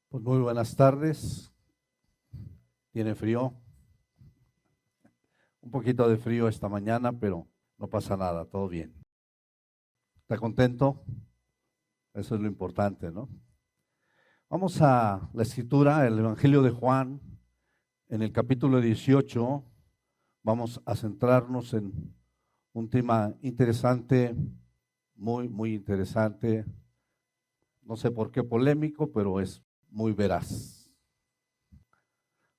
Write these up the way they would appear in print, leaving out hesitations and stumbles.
Pues muy buenas tardes. ¿Tiene frío? Un poquito de frío esta mañana, pero no pasa nada, todo bien. ¿Está contento? Eso es lo importante, ¿no? Vamos a la escritura, el Evangelio de Juan, en el capítulo 18. Vamos a centrarnos en un tema interesante, muy interesante. No sé por qué polémico, pero es muy veraz.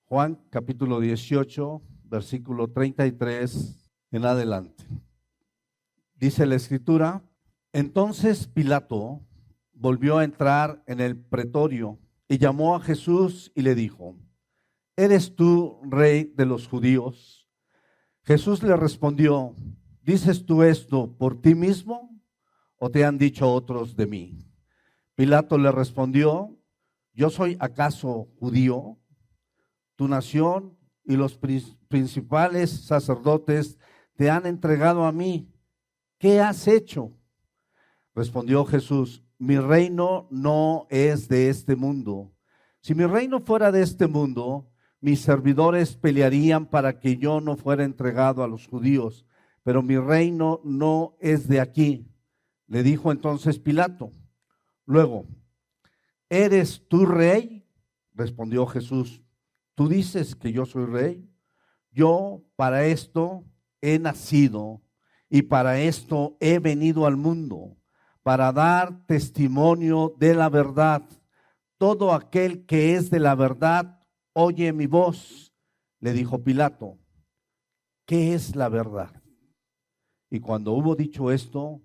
Juan capítulo 18, versículo 33 en adelante. Dice la escritura: entonces Pilato volvió a entrar en el pretorio y llamó a Jesús y le dijo: ¿eres tú rey de los judíos? Jesús le respondió: ¿dices tú esto por ti mismo o te han dicho otros de mí? Pilato le respondió: ¿yo soy acaso judío? Tu nación y los principales sacerdotes te han entregado a mí. ¿Qué has hecho? Respondió Jesús: mi reino no es de este mundo. Si mi reino fuera de este mundo, mis servidores pelearían para que yo no fuera entregado a los judíos, pero mi reino no es de aquí. Le dijo entonces Pilato. Luego: ¿eres tú rey? Respondió Jesús: ¿tú dices que yo soy rey? Yo para esto he nacido y para esto he venido al mundo, para dar testimonio de la verdad. Todo aquel que es de la verdad oye mi voz. Le dijo Pilato: ¿qué es la verdad? Y cuando hubo dicho esto,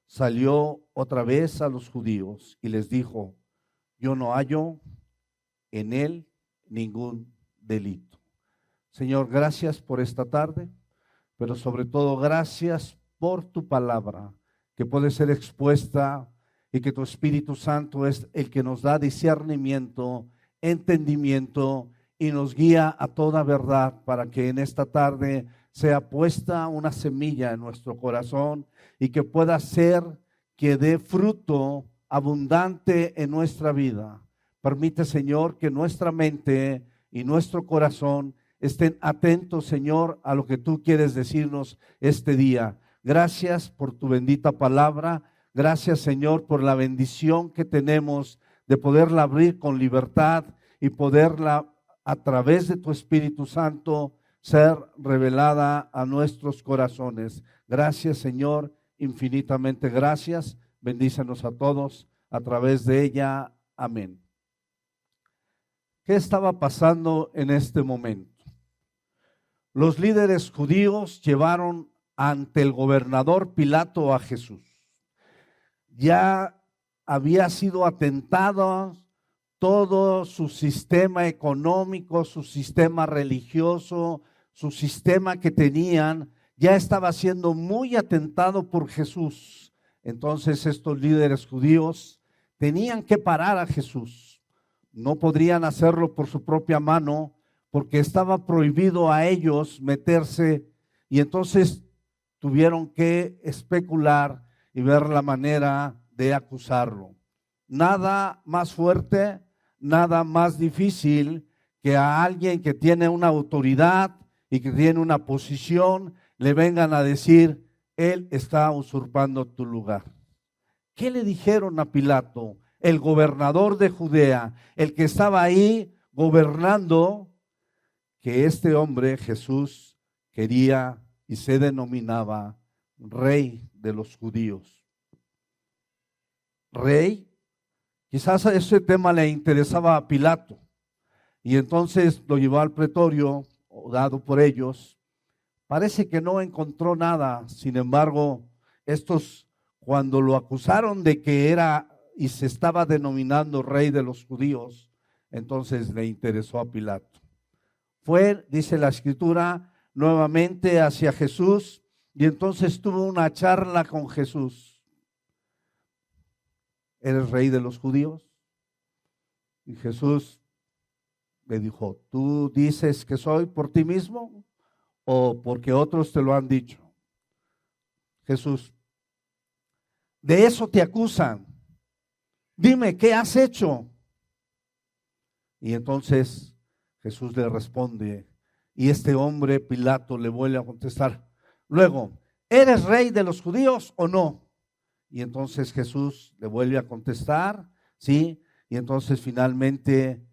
salió otra vez a los judíos y les dijo: yo no hallo en él ningún delito. Señor, gracias por esta tarde, pero sobre todo gracias por tu palabra, que puede ser expuesta y que tu Espíritu Santo es el que nos da discernimiento, entendimiento y nos guía a toda verdad, para que en esta tarde sea puesta una semilla en nuestro corazón y que pueda ser que dé fruto abundante en nuestra vida. Permite, Señor, que nuestra mente y nuestro corazón estén atentos, Señor, a lo que tú quieres decirnos este día. Gracias por tu bendita palabra. Gracias, Señor, por la bendición que tenemos de poderla abrir con libertad y poderla, a través de tu Espíritu Santo, ser revelada a nuestros corazones. Gracias, Señor, infinitamente gracias. Bendícenos a todos a través de ella. Amén. ¿Qué estaba pasando en este momento? Los líderes judíos llevaron ante el gobernador Pilato a Jesús. Ya había sido atentado todo su sistema económico, su sistema religioso, su sistema que tenían, ya estaba siendo muy atentado por Jesús. Entonces estos líderes judíos tenían que parar a Jesús. No podrían hacerlo por su propia mano, porque estaba prohibido a ellos meterse, y entonces tuvieron que especular y ver la manera de acusarlo. Nada más fuerte, nada más difícil que a alguien que tiene una autoridad y que tiene una posición le vengan a decir: él está usurpando tu lugar. ¿Qué le dijeron a Pilato, el gobernador de Judea, el que estaba ahí gobernando? Que este hombre, Jesús, quería y se denominaba rey de los judíos. Rey, quizás a ese tema le interesaba a Pilato, y entonces lo llevó al pretorio, dado por ellos. Parece que no encontró nada. Sin embargo, estos, cuando lo acusaron de que era y se estaba denominando rey de los judíos, entonces le interesó a Pilato. Fue, dice la escritura, nuevamente hacia Jesús, y entonces tuvo una charla con Jesús. ¿Eres rey de los judíos? Y Jesús le dijo: ¿tú dices que soy por ti mismo o porque otros te lo han dicho? Jesús: de eso te acusan. Dime, ¿qué has hecho? Y entonces Jesús le responde, y este hombre, Pilato, le vuelve a contestar, luego, ¿eres rey de los judíos o no? Y entonces Jesús le vuelve a contestar, ¿sí? Y entonces finalmente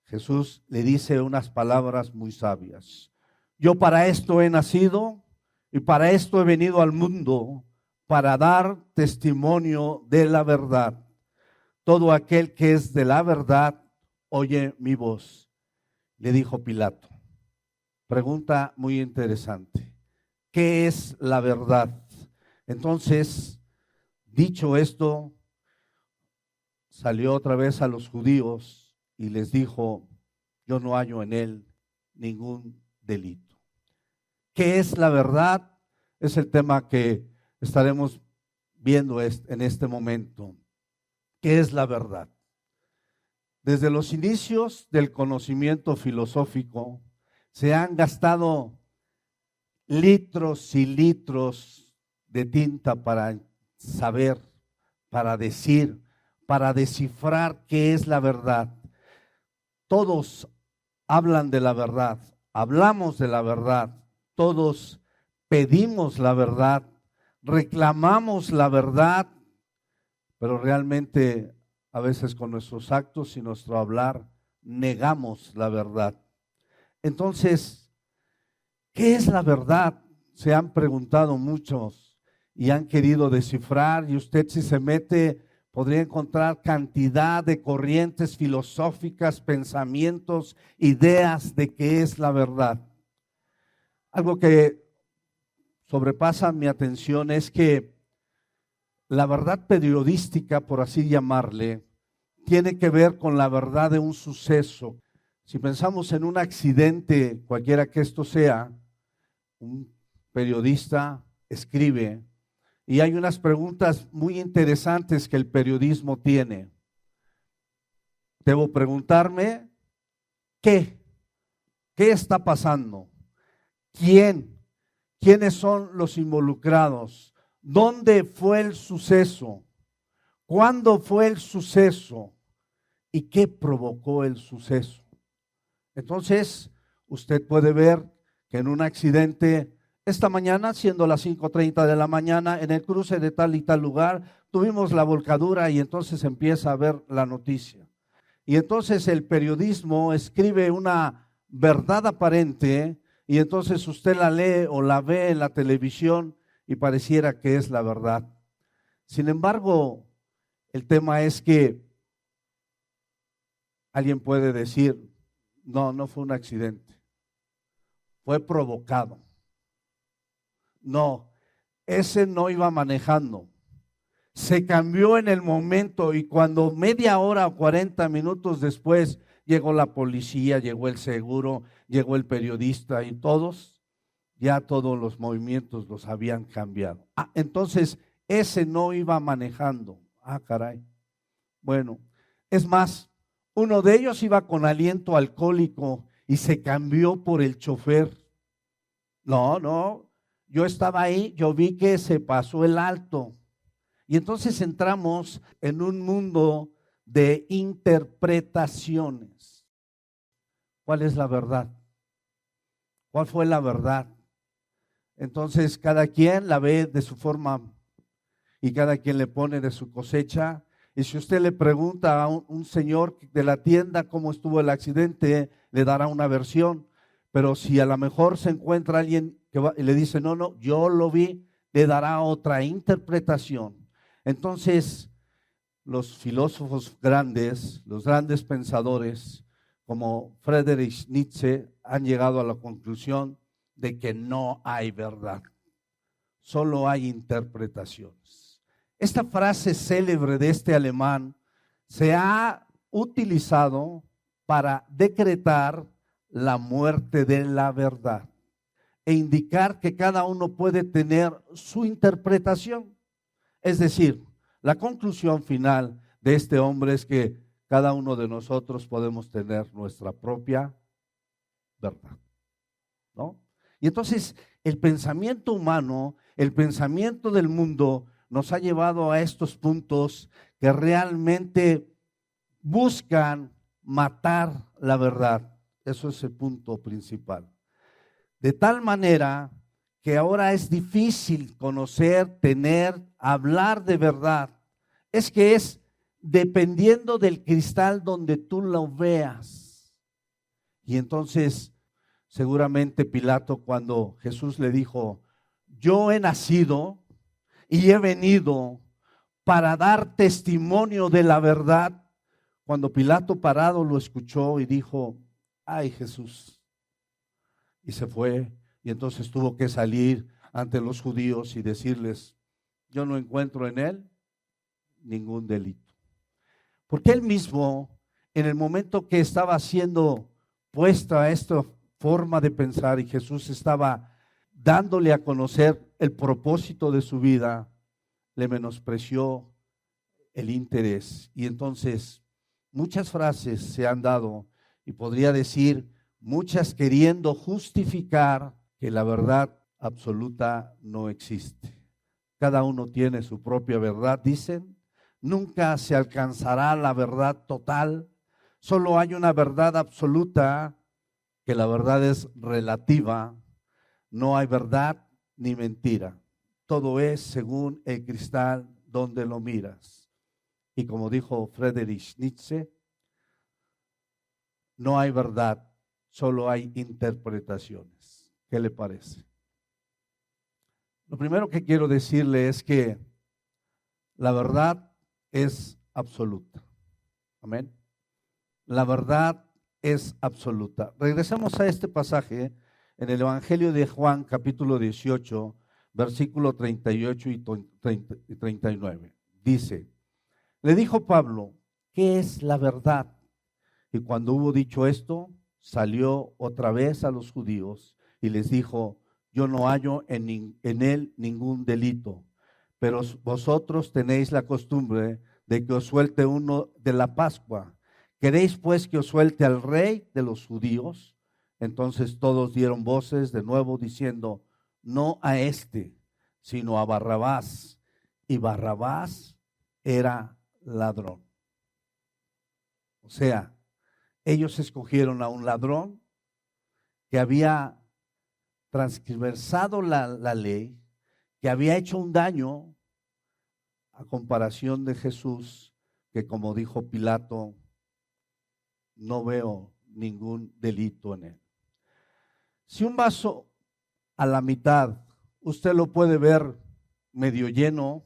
Jesús le dice unas palabras muy sabias. Yo para esto he nacido y para esto he venido al mundo, para dar testimonio de la verdad. Todo aquel que es de la verdad, oye mi voz. Le dijo Pilato. Pregunta muy interesante. ¿Qué es la verdad? Entonces, dicho esto, salió otra vez a los judíos y les dijo, yo no hallo en él ningún delito. ¿Qué es la verdad? Es el tema que estaremos viendo en este momento. ¿Qué es la verdad? Desde los inicios del conocimiento filosófico se han gastado litros y litros de tinta para saber, para decir, para descifrar qué es la verdad. Todos hablan de la verdad, hablamos de la verdad, todos pedimos la verdad, reclamamos la verdad, pero realmente a veces con nuestros actos y nuestro hablar negamos la verdad. Entonces, ¿qué es la verdad? Se han preguntado muchos y han querido descifrar, y usted si se mete podría encontrar cantidad de corrientes filosóficas, pensamientos, ideas de qué es la verdad. Algo que sobrepasa mi atención es que la verdad periodística, por así llamarle, tiene que ver con la verdad de un suceso. Si pensamos en un accidente, cualquiera que esto sea, un periodista escribe y hay unas preguntas muy interesantes que el periodismo tiene. Debo preguntarme, ¿qué? ¿Qué está pasando? ¿Quién? ¿Quiénes son los involucrados? ¿Dónde fue el suceso? ¿Cuándo fue el suceso? ¿Y qué provocó el suceso? Entonces, usted puede ver que en un accidente, esta mañana, siendo las 5:30 de la mañana, en el cruce de tal y tal lugar, tuvimos la volcadura y entonces empieza a ver la noticia. Y entonces el periodismo escribe una verdad aparente y entonces usted la lee o la ve en la televisión y pareciera que es la verdad. Sin embargo, el tema es que alguien puede decir, no fue un accidente, fue provocado. No, ese no iba manejando. Se cambió en el momento y cuando media hora o 40 minutos después llegó la policía, llegó el seguro, llegó el periodista y ya todos los movimientos los habían cambiado. Entonces ese no iba manejando. Caray. Bueno, es más, uno de ellos iba con aliento alcohólico y se cambió por el chofer. No, yo estaba ahí, yo vi que se pasó el alto. Y entonces entramos en un mundo de interpretaciones. ¿Cuál es la verdad? ¿Cuál fue la verdad? Entonces cada quien la ve de su forma y cada quien le pone de su cosecha. Y si usted le pregunta a un señor de la tienda cómo estuvo el accidente, le dará una versión. Pero si a lo mejor se encuentra alguien que y le dice, no, yo lo vi, le dará otra interpretación. Entonces, los filósofos grandes, los grandes pensadores, como Friedrich Nietzsche, han llegado a la conclusión de que no hay verdad, solo hay interpretaciones. Esta frase célebre de este alemán se ha utilizado para decretar la muerte de la verdad e indicar que cada uno puede tener su interpretación. Es decir, la conclusión final de este hombre es que cada uno de nosotros podemos tener nuestra propia verdad, ¿no? Y entonces el pensamiento humano, el pensamiento del mundo nos ha llevado a estos puntos que realmente buscan matar la verdad. Eso es el punto principal. De tal manera que ahora es difícil conocer, tener, hablar de verdad. Es que es dependiendo del cristal donde tú lo veas. Y entonces, seguramente Pilato, cuando Jesús le dijo, yo he nacido y he venido para dar testimonio de la verdad, cuando Pilato parado lo escuchó y dijo, ay Jesús, y se fue, y entonces tuvo que salir ante los judíos y decirles, yo no encuentro en él ningún delito. Porque él mismo, en el momento que estaba siendo puesta esta forma de pensar y Jesús estaba dándole a conocer el propósito de su vida, le menospreció el interés. Y entonces muchas frases se han dado, y podría decir muchas queriendo justificar que la verdad absoluta no existe. Cada uno tiene su propia verdad, dicen. Nunca se alcanzará la verdad total. Solo hay una verdad absoluta, que la verdad es relativa. No hay verdad ni mentira. Todo es según el cristal donde lo miras. Y como dijo Friedrich Nietzsche, no hay verdad, solo hay interpretaciones. ¿Qué le parece? Lo primero que quiero decirle es que la verdad es absoluta. Amén. La verdad es absoluta. Regresamos a este pasaje en el Evangelio de Juan, capítulo 18, versículo 38 y 39. Dice, le dijo Pablo, ¿qué es la verdad? Y cuando hubo dicho esto, salió otra vez a los judíos y les dijo, yo no hallo en él ningún delito, pero vosotros tenéis la costumbre de que os suelte uno de la Pascua. ¿Queréis pues que os suelte al rey de los judíos? Entonces todos dieron voces de nuevo diciendo, no a este, sino a Barrabás. Y Barrabás era ladrón. O sea, ellos escogieron a un ladrón que había transversado la ley, que había hecho un daño, a comparación de Jesús, que como dijo Pilato, no veo ningún delito en él. Si un vaso a la mitad, usted lo puede ver medio lleno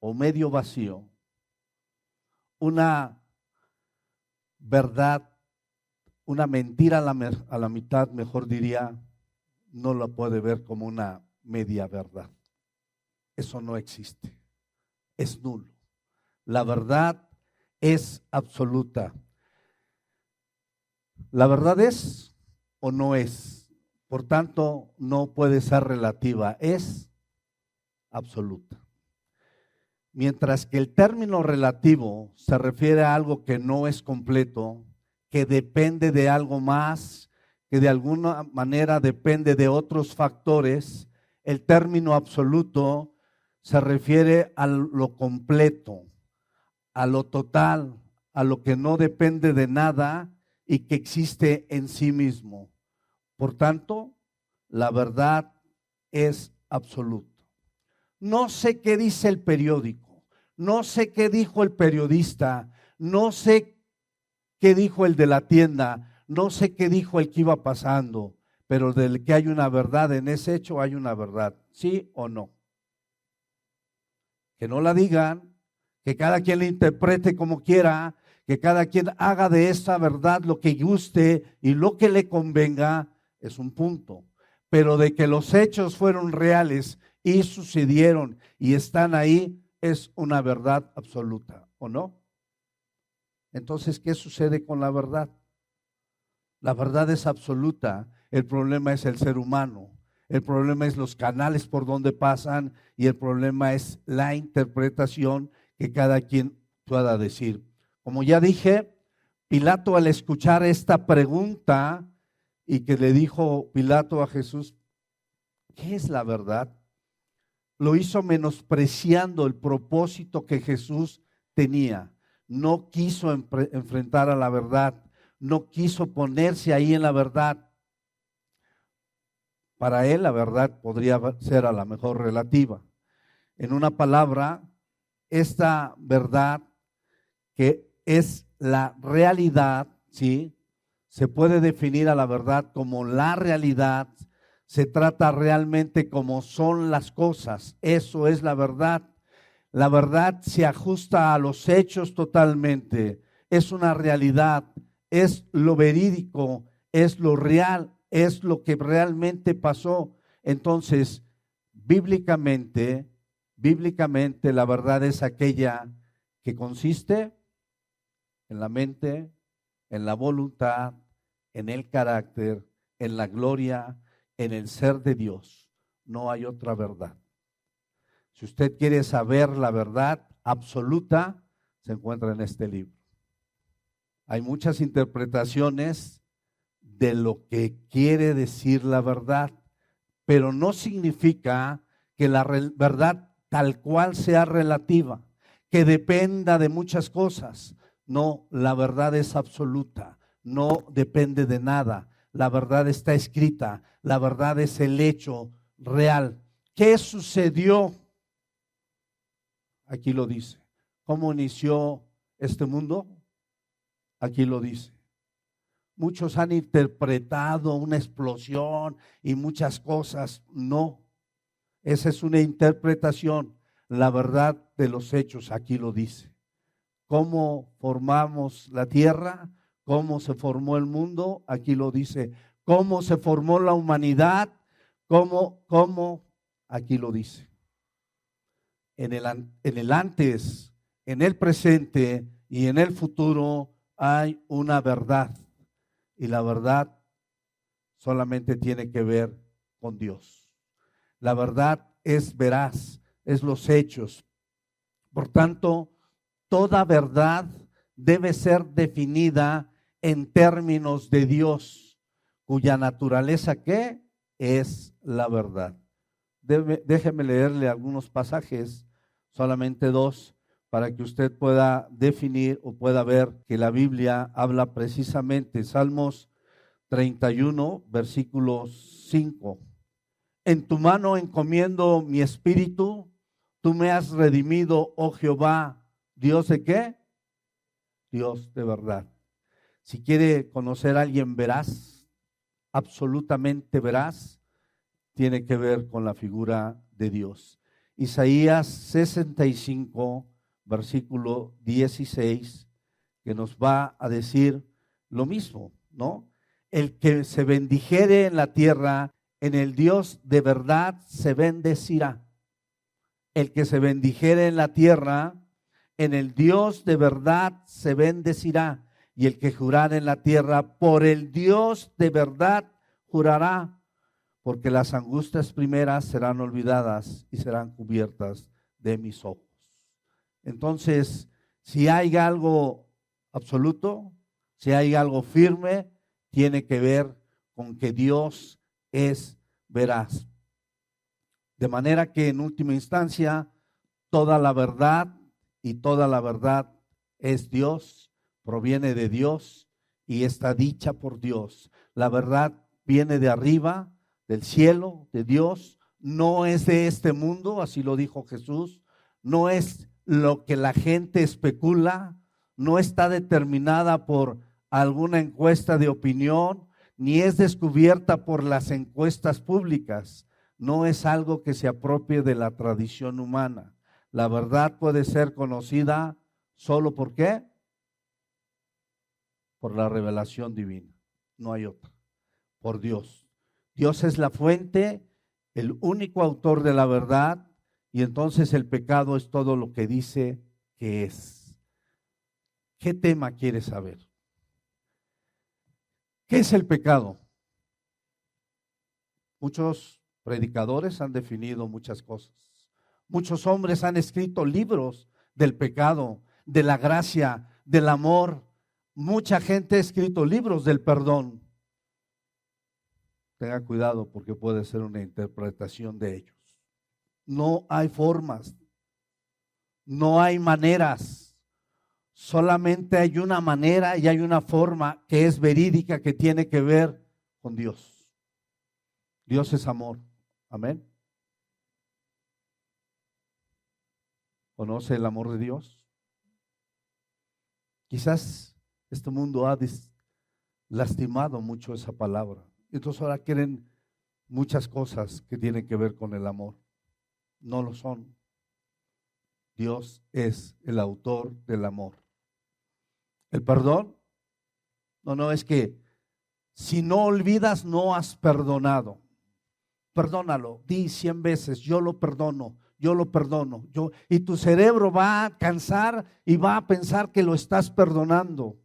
o medio vacío, una verdad, una mentira a la mitad, mejor diría, no la puede ver como una media verdad. Eso no existe, es nulo. La verdad es absoluta. La verdad es o no es, por tanto no puede ser relativa, es absoluta. Mientras que el término relativo se refiere a algo que no es completo, que depende de algo más, que de alguna manera depende de otros factores, el término absoluto se refiere a lo completo, a lo total, a lo que no depende de nada y que existe en sí mismo. Por tanto, la verdad es absoluta. No sé qué dice el periódico, no sé qué dijo el periodista, no sé qué dijo el de la tienda, no sé qué dijo el que iba pasando, pero del que hay una verdad en ese hecho, hay una verdad, ¿sí o no? Que no la digan, que cada quien la interprete como quiera, que cada quien haga de esa verdad lo que guste y lo que le convenga, es un punto. Pero de que los hechos fueron reales y sucedieron y están ahí, es una verdad absoluta, ¿o no? Entonces, ¿qué sucede con la verdad? La verdad es absoluta, el problema es el ser humano, el problema es los canales por donde pasan y el problema es la interpretación que cada quien pueda decir. Como ya dije, Pilato al escuchar esta pregunta y que le dijo Pilato a Jesús, ¿qué es la verdad? Lo hizo menospreciando el propósito que Jesús tenía. no quiso enfrentar a la verdad, no quiso ponerse ahí en la verdad. Para él la verdad podría ser a lo mejor relativa. En una palabra, esta verdad que es la realidad, ¿sí? Se puede definir a la verdad como la realidad. Se trata realmente como son las cosas. Eso es la verdad. La verdad se ajusta a los hechos totalmente. Es una realidad, es lo verídico, es lo real, es lo que realmente pasó. Entonces, bíblicamente la verdad es aquella que consiste en la mente, en la voluntad, en el carácter, en la gloria, en el ser de Dios. No hay otra verdad. Si usted quiere saber la verdad absoluta, se encuentra en este libro. Hay muchas interpretaciones de lo que quiere decir la verdad, pero no significa que la verdad tal cual sea relativa, que dependa de muchas cosas. No, la verdad es absoluta, no depende de nada. La verdad está escrita, la verdad es el hecho real. ¿Qué sucedió? Aquí lo dice. ¿Cómo inició este mundo? Aquí lo dice. Muchos han interpretado una explosión y muchas cosas. No, esa es una interpretación. La verdad de los hechos aquí lo dice. ¿Cómo formamos la tierra? ¿Cómo se formó el mundo? Aquí lo dice. ¿Cómo se formó la humanidad? ¿Cómo? Aquí lo dice. En el antes, en el presente y en el futuro hay una verdad. Y la verdad solamente tiene que ver con Dios. La verdad es veraz, es los hechos. Por tanto, toda verdad debe ser definida en términos de Dios, cuya naturaleza, ¿qué? Es la verdad. Déjeme leerle algunos pasajes, solamente dos, para que usted pueda definir o pueda ver que la Biblia habla precisamente. Salmos 31, versículo 5. En tu mano encomiendo mi espíritu, tú me has redimido, oh Jehová. ¿Dios de qué? Dios de verdad. Si quiere conocer a alguien veraz, absolutamente veraz, tiene que ver con la figura de Dios. Isaías 65, versículo 16, que nos va a decir lo mismo, ¿no? El que se bendijere en la tierra, en el Dios de verdad se bendecirá. El que se bendijere en la tierra, en el Dios de verdad se bendecirá. Y el que jurare en la tierra, por el Dios de verdad jurará. Porque las angustias primeras serán olvidadas y serán cubiertas de mis ojos. Entonces, si hay algo absoluto, si hay algo firme, tiene que ver con que Dios es veraz. De manera que en última instancia, toda la verdad y toda la verdad es Dios, proviene de Dios y está dicha por Dios. La verdad viene de arriba, del cielo, de Dios, no es de este mundo, así lo dijo Jesús, no es lo que la gente especula, no está determinada por alguna encuesta de opinión, ni es descubierta por las encuestas públicas, no es algo que se apropie de la tradición humana. La verdad puede ser conocida solo ¿por qué? Por la revelación divina, no hay otra, por Dios. Dios es la fuente, el único autor de la verdad, y entonces el pecado es todo lo que dice que es. ¿Qué tema quieres saber? ¿Qué es el pecado? Muchos predicadores han definido muchas cosas. Muchos hombres han escrito libros del pecado, de la gracia, del amor. Mucha gente ha escrito libros del perdón. Tenga cuidado porque puede ser una interpretación de ellos. No hay formas, no hay maneras, Solamente hay una manera y hay una forma que es verídica, que tiene que ver con Dios. Dios es amor. Amén. ¿Conoce el amor de Dios? Quizás este mundo ha lastimado mucho esa palabra. Entonces ahora quieren muchas cosas que tienen que ver con el amor. No lo son. Dios es el autor del amor. El perdón, no, es que si no olvidas, no has perdonado. Perdónalo, di 100 veces, yo lo perdono, y tu cerebro va a cansar y va a pensar que lo estás perdonando.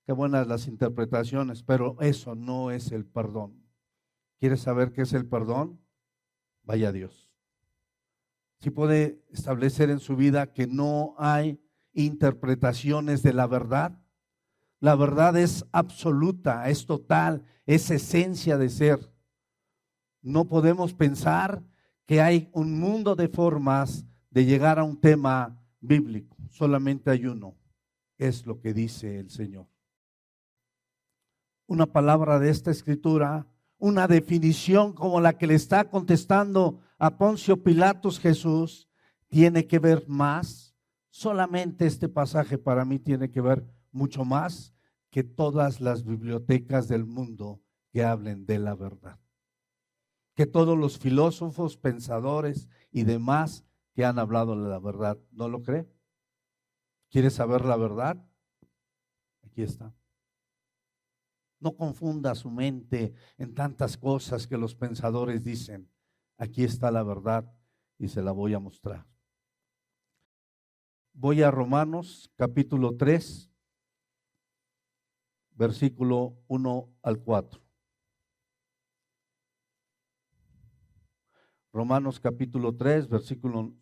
Qué buenas las interpretaciones, pero eso no es el perdón. ¿Quieres saber qué es el perdón? Vaya a Dios. Si puede establecer en su vida que no hay interpretaciones de la verdad. La verdad es absoluta, es total, es esencia de ser. No podemos pensar que hay un mundo de formas de llegar a un tema bíblico. Solamente hay uno, es lo que dice el Señor. Una palabra de esta escritura, una definición como la que le está contestando a Poncio Pilatos Jesús, tiene que ver más. Solamente este pasaje para mí tiene que ver mucho más que todas las bibliotecas del mundo que hablen de la verdad. Que todos los filósofos, pensadores y demás que han hablado de la verdad. ¿No lo cree? ¿Quiere saber la verdad? Aquí está. No confunda su mente en tantas cosas que los pensadores dicen. Aquí está la verdad y se la voy a mostrar. Voy a Romanos capítulo 3, versículo 1 al 4. Romanos capítulo 3, versículo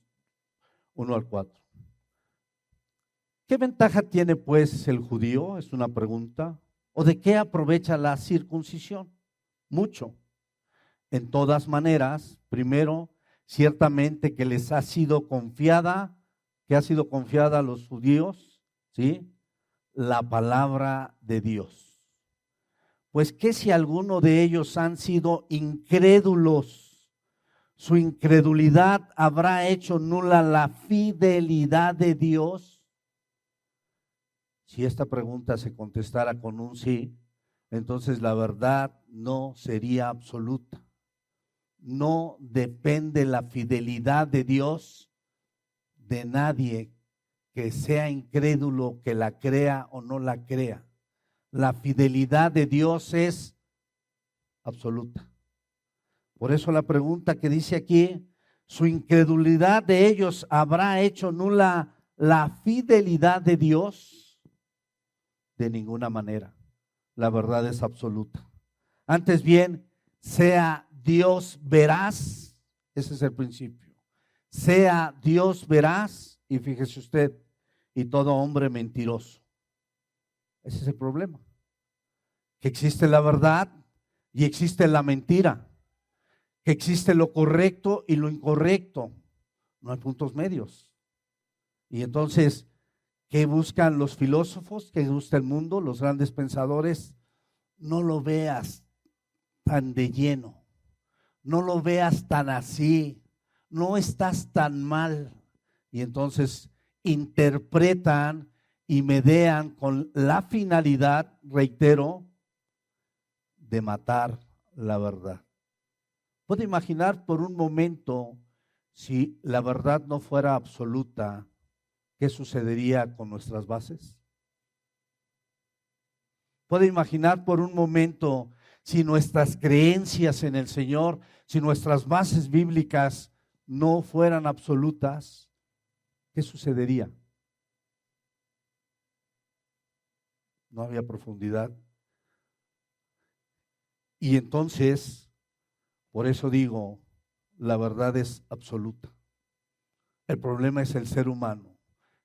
1 al 4. ¿Qué ventaja tiene pues el judío? Es una pregunta. ¿O de qué aprovecha la circuncisión? Mucho. En todas maneras, primero, ciertamente que les ha sido confiada, que ha sido confiada a los judíos, ¿sí? La palabra de Dios. Pues que si alguno de ellos han sido incrédulos, su incredulidad habrá hecho nula la fidelidad de Dios. Si esta pregunta se contestara con un sí, entonces la verdad no sería absoluta. No depende la fidelidad de Dios de nadie que sea incrédulo, que la crea o no la crea. La fidelidad de Dios es absoluta. Por eso la pregunta que dice aquí, su incredulidad de ellos habrá hecho nula la fidelidad de Dios. De ninguna manera. La verdad es absoluta. Antes bien, sea Dios veraz, ese es el principio. Sea Dios veraz, y fíjese usted, y todo hombre mentiroso. Ese es el problema. Que existe la verdad y existe la mentira. Que existe lo correcto y lo incorrecto. No hay puntos medios. Y entonces, ¿qué buscan los filósofos? ¿Qué busca el mundo? Los grandes pensadores. No lo veas tan de lleno. No lo veas tan así. No estás tan mal. Y entonces interpretan y medean con la finalidad, reitero, de matar la verdad. ¿Puede imaginar por un momento si la verdad no fuera absoluta? ¿Qué sucedería con nuestras bases? ¿Puede imaginar por un momento si nuestras creencias en el Señor, si nuestras bases bíblicas no fueran absolutas? ¿Qué sucedería? No había profundidad. Y entonces, por eso digo, la verdad es absoluta. El problema es el ser humano.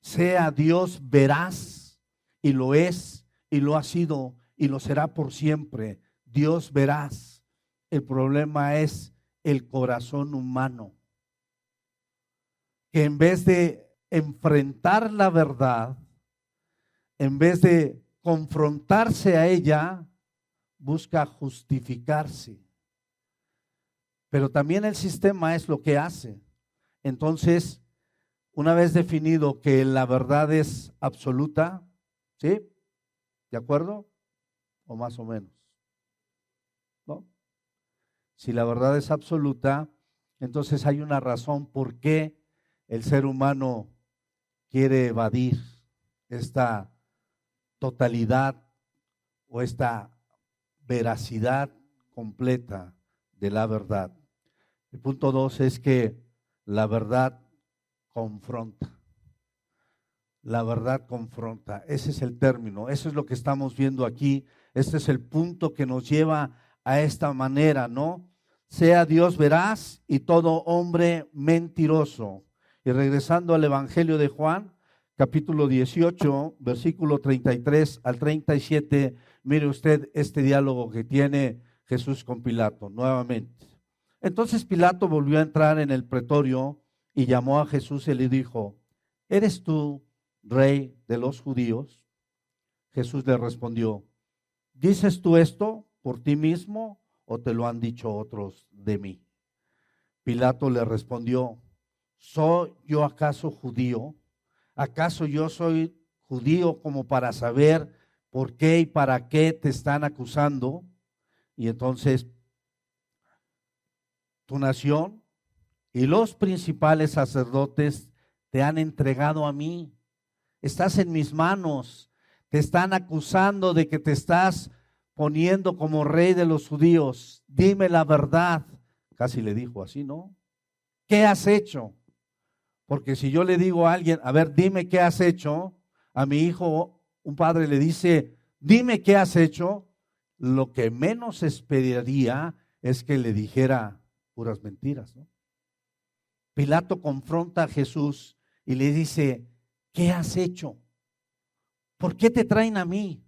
Sea Dios veraz, y lo es, y lo ha sido, y lo será por siempre. Dios veraz. El problema es el corazón humano, que en vez de enfrentar la verdad, en vez de confrontarse a ella, busca justificarse. Pero también el sistema es lo que hace. Entonces, una vez definido que la verdad es absoluta, ¿sí? ¿De acuerdo? O más o menos, ¿no? Si la verdad es absoluta, entonces hay una razón por qué el ser humano quiere evadir esta totalidad o esta veracidad completa de la verdad. El punto 2 es que la verdad confronta. La verdad confronta. Ese es el término. Eso es lo que estamos viendo aquí. Este es el punto que nos lleva a esta manera, ¿no? Sea Dios veraz y todo hombre mentiroso. Y regresando al Evangelio de Juan, capítulo 18, versículo 33 al 37, mire usted este diálogo que tiene Jesús con Pilato nuevamente. Entonces Pilato volvió a entrar en el pretorio y llamó a Jesús y le dijo: ¿eres tú rey de los judíos? Jesús le respondió: ¿dices tú esto por ti mismo o te lo han dicho otros de mí? Pilato le respondió: ¿soy yo acaso judío? ¿Acaso yo soy judío como para saber por qué y para qué te están acusando? Y entonces tu nación y los principales sacerdotes te han entregado a mí. Estás en mis manos. Te están acusando de que te estás poniendo como rey de los judíos. Dime la verdad. Casi le dijo así, ¿no? ¿Qué has hecho? Porque si yo le digo a alguien, a ver, dime qué has hecho, a mi hijo, un padre le dice, dime qué has hecho, lo que menos esperaría es que le dijera puras mentiras, ¿no? Pilato confronta a Jesús y le dice: ¿qué has hecho? ¿Por qué te traen a mí?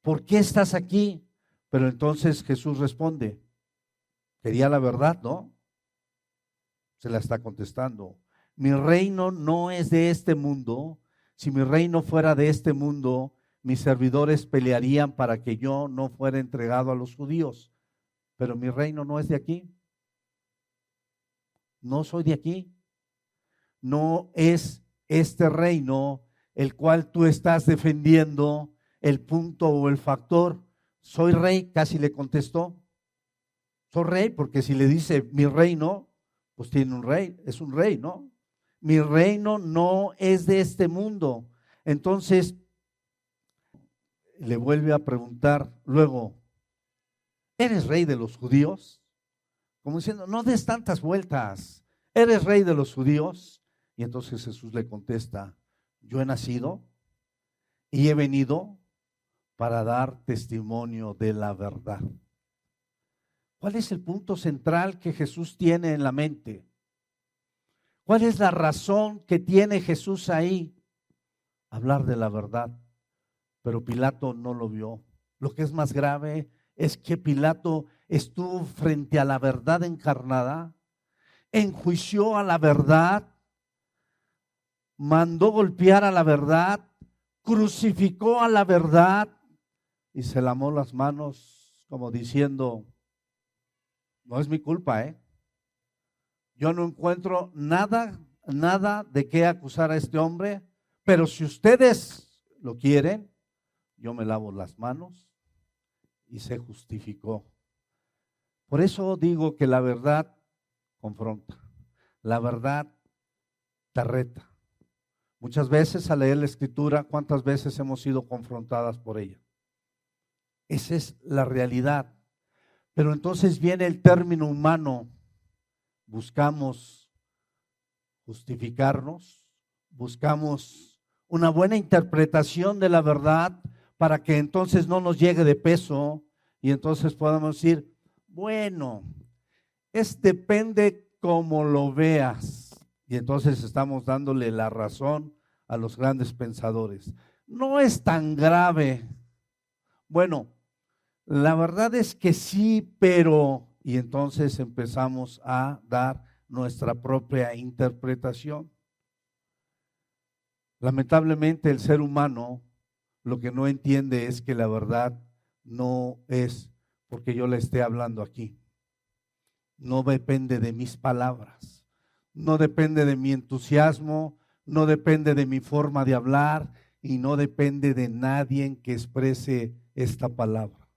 ¿Por qué estás aquí? Pero entonces Jesús responde: quería la verdad, ¿no? Se la está contestando. Mi reino no es de este mundo. Si mi reino fuera de este mundo, mis servidores pelearían para que yo no fuera entregado a los judíos. Pero mi reino no es de aquí. No soy de aquí. No es este reino el cual tú estás defendiendo el punto o el factor. Soy rey, casi le contestó. Soy rey, porque si le dice mi reino, pues tiene un rey, es un rey, ¿no? Mi reino no es de este mundo. Entonces, le vuelve a preguntar luego: ¿eres rey de los judíos? Como diciendo, no des tantas vueltas. ¿Eres rey de los judíos? Y entonces Jesús le contesta: yo he nacido y he venido para dar testimonio de la verdad. ¿Cuál es el punto central que Jesús tiene en la mente? ¿Cuál es la razón que tiene Jesús ahí? Hablar de la verdad. Pero Pilato no lo vio. Lo que es más grave es que Pilato estuvo frente a la verdad encarnada, enjuició a la verdad, mandó golpear a la verdad, crucificó a la verdad y se lavó las manos como diciendo: no es mi culpa, yo no encuentro nada de qué acusar a este hombre, pero si ustedes lo quieren, yo me lavo las manos, y se justificó. Por eso digo que la verdad confronta, la verdad te reta. Muchas veces al leer la Escritura, ¿cuántas veces hemos sido confrontadas por ella? Esa es la realidad. Pero entonces viene el término humano. Buscamos justificarnos, buscamos una buena interpretación de la verdad para que entonces no nos llegue de peso y entonces podamos decir, bueno, depende cómo lo veas. Y entonces estamos dándole la razón a los grandes pensadores. No es tan grave. Bueno, la verdad es que sí, pero... Y entonces empezamos a dar nuestra propia interpretación. Lamentablemente el ser humano lo que no entiende es que la verdad no es porque yo le esté hablando aquí. No depende de mis palabras, no depende de mi entusiasmo, no depende de mi forma de hablar y no depende de nadie que exprese esta palabra.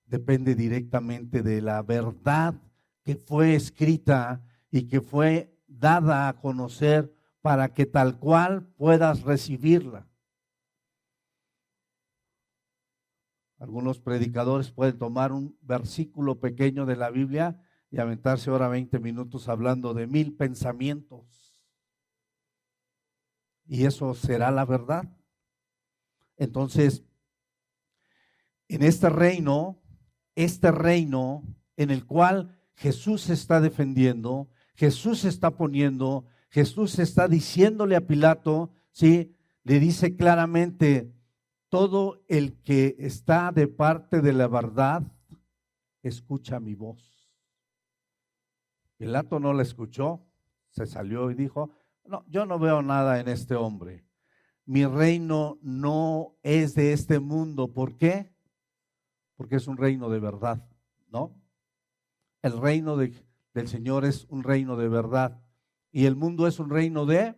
Depende directamente de la verdad que fue escrita y que fue dada a conocer para que tal cual puedas recibirla. Algunos predicadores pueden tomar un versículo pequeño de la Biblia y aventarse ahora 20 minutos hablando de 1000 pensamientos. Y eso será la verdad. Entonces, en este reino en el cual Jesús se está defendiendo, Jesús se está poniendo, Jesús está diciéndole a Pilato, ¿sí? Le dice claramente, todo el que está de parte de la verdad, escucha mi voz. Pilato no la escuchó, se salió y dijo, no, yo no veo nada en este hombre. Mi reino no es de este mundo. ¿Por qué? Porque es un reino de verdad, ¿no? El reino del Señor es un reino de verdad. Y el mundo es un reino de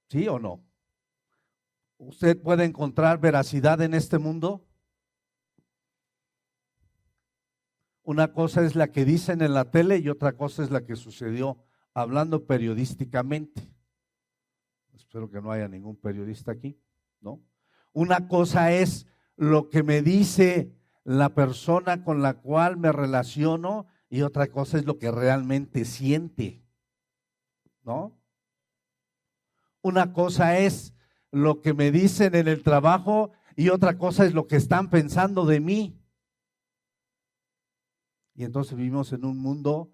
¿sí o no? ¿Usted puede encontrar veracidad en este mundo? Una cosa es la que dicen en la tele y otra cosa es la que sucedió hablando periodísticamente. Espero que no haya ningún periodista aquí, ¿no? Una cosa es lo que me dice la persona con la cual me relaciono y otra cosa es lo que realmente siente, ¿no? Una cosa es lo que me dicen en el trabajo y otra cosa es lo que están pensando de mí. Y entonces vivimos en un mundo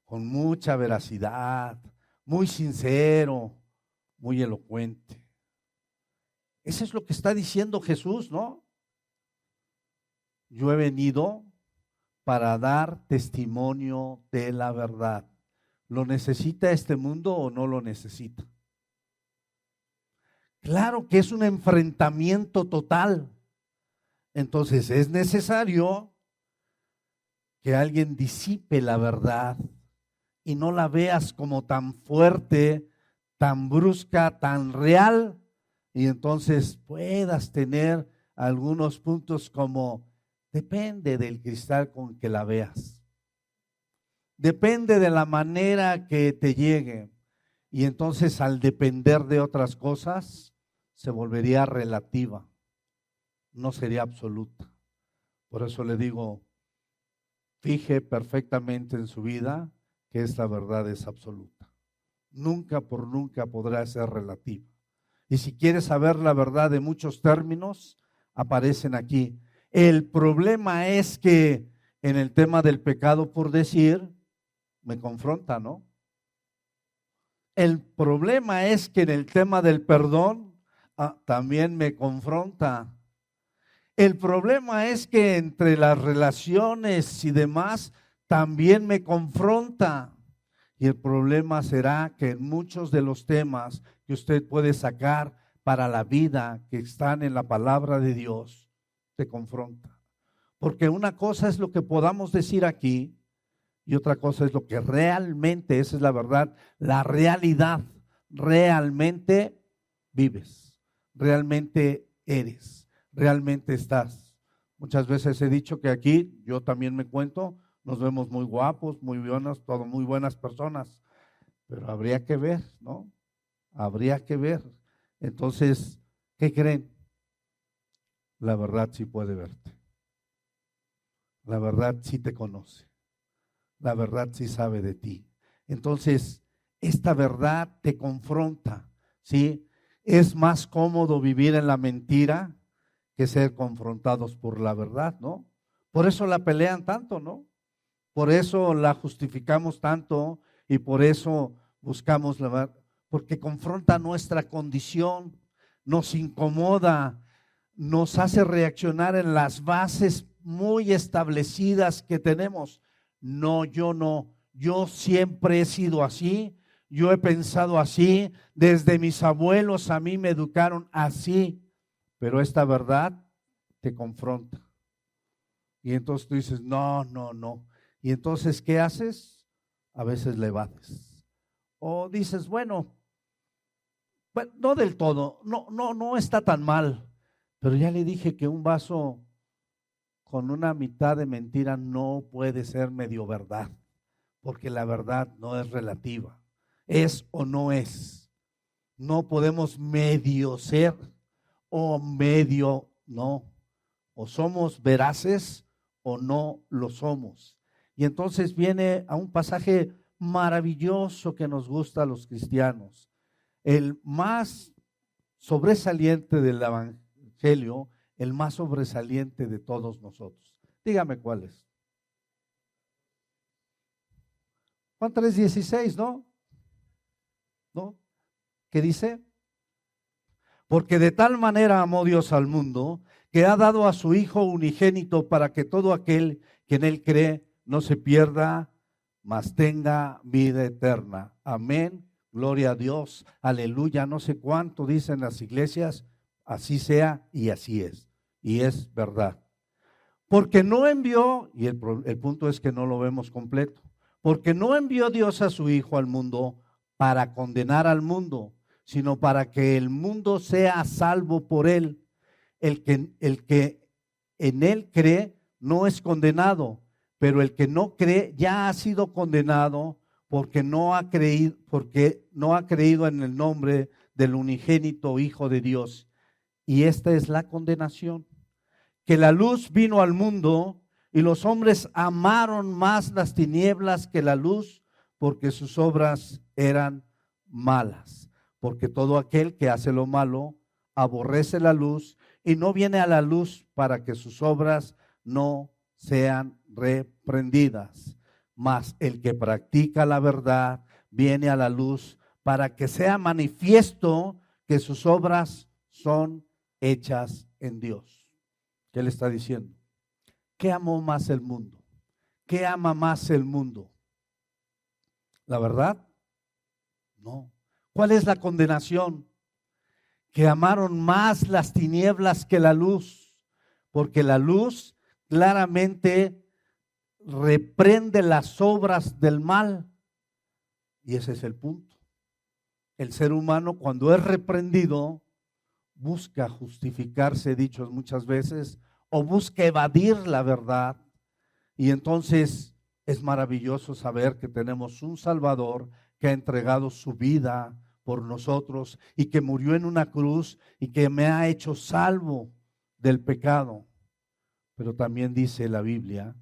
con mucha veracidad, muy sincero, muy elocuente. Eso es lo que está diciendo Jesús, ¿no? Yo he venido para dar testimonio de la verdad. ¿Lo necesita este mundo o no lo necesita? Claro que es un enfrentamiento total. Entonces es necesario que alguien disipe la verdad y no la veas como tan fuerte, tan brusca, tan real, y entonces puedas tener algunos puntos como depende del cristal con que la veas. Depende de la manera que te llegue. Y entonces al depender de otras cosas, se volvería relativa, no sería absoluta. Por eso le digo, fije perfectamente en su vida que esta verdad es absoluta. Nunca por nunca podrá ser relativa. Y si quieres saber la verdad de muchos términos, aparecen aquí. El problema es que en el tema del pecado, por decir, me confronta, ¿no? El problema es que en el tema del perdón también me confronta. El problema es que entre las relaciones y demás también me confronta. Y el problema será que en muchos de los temas que usted puede sacar para la vida que están en la palabra de Dios, te confronta. Porque una cosa es lo que podamos decir aquí y otra cosa es lo que realmente, esa es la verdad, la realidad, realmente vives, realmente eres, realmente estás. Muchas veces he dicho que aquí, yo también me cuento, nos vemos muy guapos, muy buenos, todo muy buenas personas, pero habría que ver, ¿no? Habría que ver. Entonces, ¿qué creen? La verdad sí puede verte. La verdad sí te conoce. La verdad sí sabe de ti. Entonces, esta verdad te confronta, ¿sí? Es más cómodo vivir en la mentira que ser confrontados por la verdad, ¿no? Por eso la pelean tanto, ¿no? Por eso la justificamos tanto y por eso buscamos la verdad, porque confronta nuestra condición, nos incomoda, nos hace reaccionar en las bases muy establecidas que tenemos. No, yo no, yo siempre he sido así, yo he pensado así, desde mis abuelos a mí me educaron así, pero esta verdad te confronta. Y entonces tú dices, no, no, no. Y entonces, ¿qué haces? A veces le evades. O dices, bueno, no del todo, no está tan mal, pero ya le dije que un vaso con una mitad de mentira no puede ser medio verdad, porque la verdad no es relativa, es o no es. No podemos medio ser o medio no. O somos veraces o no lo somos. Y entonces viene a un pasaje maravilloso que nos gusta a los cristianos. El más sobresaliente del evangelio, el más sobresaliente de todos nosotros. Dígame cuál es. Juan 3:16, ¿no? ¿No? ¿Qué dice? Porque de tal manera amó Dios al mundo, que ha dado a su Hijo unigénito para que todo aquel que en Él cree no se pierda, mas tenga vida eterna. Amén. Gloria a Dios. Aleluya. No sé cuánto dicen las iglesias. Así sea y así es. Y es verdad. Porque no envió, y el punto es que no lo vemos completo, porque no envió Dios a su Hijo al mundo para condenar al mundo, sino para que el mundo sea salvo por Él. El que en Él cree no es condenado, pero el que no cree ya ha sido condenado porque no ha creído en el nombre del unigénito Hijo de Dios. Y esta es la condenación, que la luz vino al mundo y los hombres amaron más las tinieblas que la luz, porque sus obras eran malas. Porque todo aquel que hace lo malo aborrece la luz y no viene a la luz para que sus obras no sean reprendidas. Mas el que practica la verdad viene a la luz para que sea manifiesto que sus obras son hechas en Dios. ¿Qué le está diciendo? ¿Qué amó más el mundo? ¿Qué ama más el mundo? ¿La verdad? No. ¿Cuál es la condenación? Que amaron más las tinieblas que la luz, porque la luz claramente reprende las obras del mal. Y ese es el punto. El ser humano, cuando es reprendido, busca justificarse, dichos muchas veces, o busca evadir la verdad. Y entonces es maravilloso saber que tenemos un Salvador que ha entregado su vida por nosotros y que murió en una cruz y que me ha hecho salvo del pecado. Pero también dice la Biblia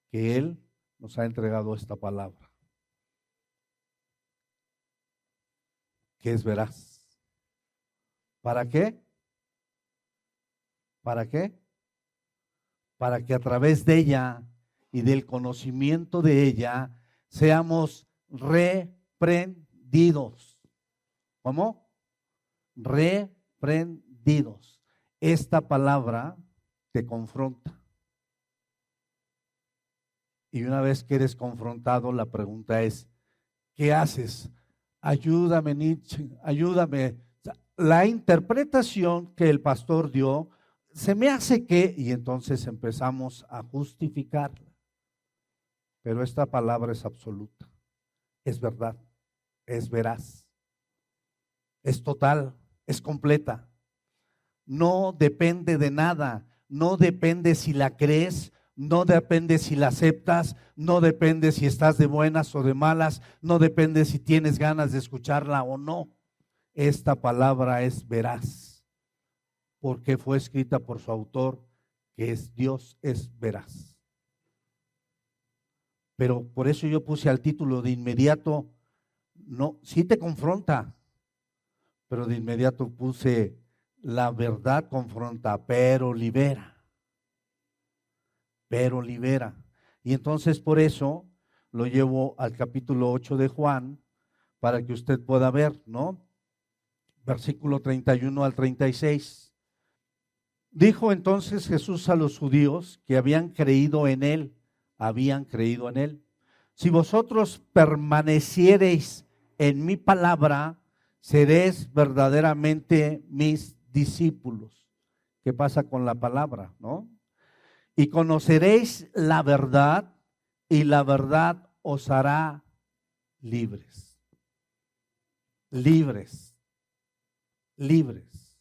que Él nos ha entregado esta palabra, que es veraz. ¿Para qué? ¿Para qué? Para que a través de ella y del conocimiento de ella seamos reprendidos. ¿Cómo? Reprendidos. Esta palabra te confronta. Y una vez que eres confrontado, la pregunta es, ¿qué haces? Ayúdame, Nietzsche, ayúdame. La interpretación que el pastor dio, se me hace que, y entonces empezamos a justificarla. Pero esta palabra es absoluta, es verdad, es veraz, es total, es completa. No depende de nada, no depende si la crees, no depende si la aceptas, no depende si estás de buenas o de malas, no depende si tienes ganas de escucharla o no. Esta palabra es veraz, porque fue escrita por su autor, que es Dios, es veraz. Pero por eso yo puse al título de inmediato, no, sí te confronta, pero de inmediato puse la verdad confronta, pero libera. Pero libera. Y entonces por eso lo llevo al capítulo 8 de Juan, para que usted pueda ver, ¿no? Versículo 31 al 36. Dijo entonces Jesús a los judíos que habían creído en él, si vosotros permaneciereis en mi palabra, seréis verdaderamente mis discípulos. ¿Qué pasa con la palabra, no? Y conoceréis la verdad, y la verdad os hará libres. Libres. Libres.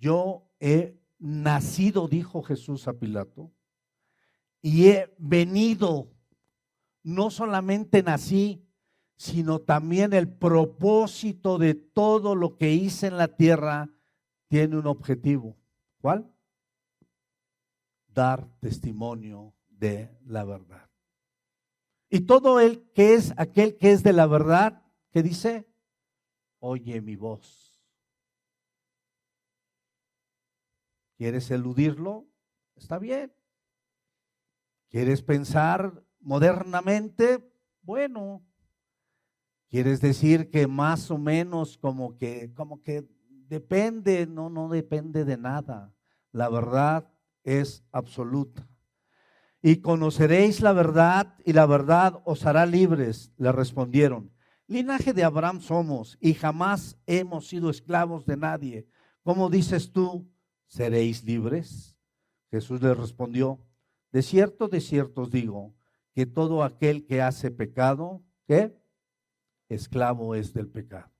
Yo he nacido, dijo Jesús a Pilato, y he venido. No solamente nací, sino también el propósito de todo lo que hice en la tierra tiene un objetivo. ¿Cuál? Dar testimonio de la verdad. Y todo el que es aquel que es de la verdad, ¿qué dice? Oye mi voz. ¿Quieres eludirlo? Está bien. ¿Quieres pensar modernamente? Bueno. ¿Quieres decir que más o menos como que depende? No, no depende de nada. La verdad es absoluta. Y conoceréis la verdad, y la verdad os hará libres, le respondieron. Linaje de Abraham somos, y jamás hemos sido esclavos de nadie. ¿Cómo dices tú, seréis libres? Jesús les respondió, de cierto os digo, que todo aquel que hace pecado, ¿qué? Esclavo es del pecado.